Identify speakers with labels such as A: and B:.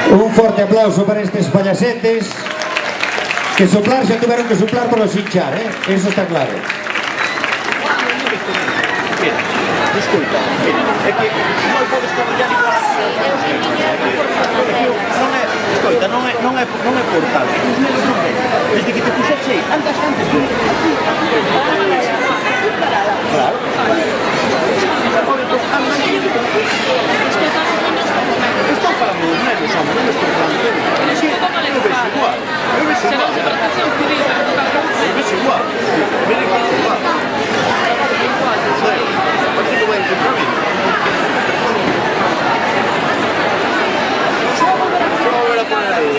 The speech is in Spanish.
A: Un forte aplauso para estes payasetes que soplar xa tuveron que soplar para os hinchar, eso está claro.
B: Mira, disculpa, mira, é que non podes traballar igual a escoita, non é por tal, é que os nenos non ven. Desde que te puxeche aí, andas antes de claro. Estou falando dos nenos, hombre, non estou falando de mí. Sí, eu vexo igual. Eu vexo igual. Mira igual que igual. Aquí non vai encontrar mí. Vou volver a poner aí.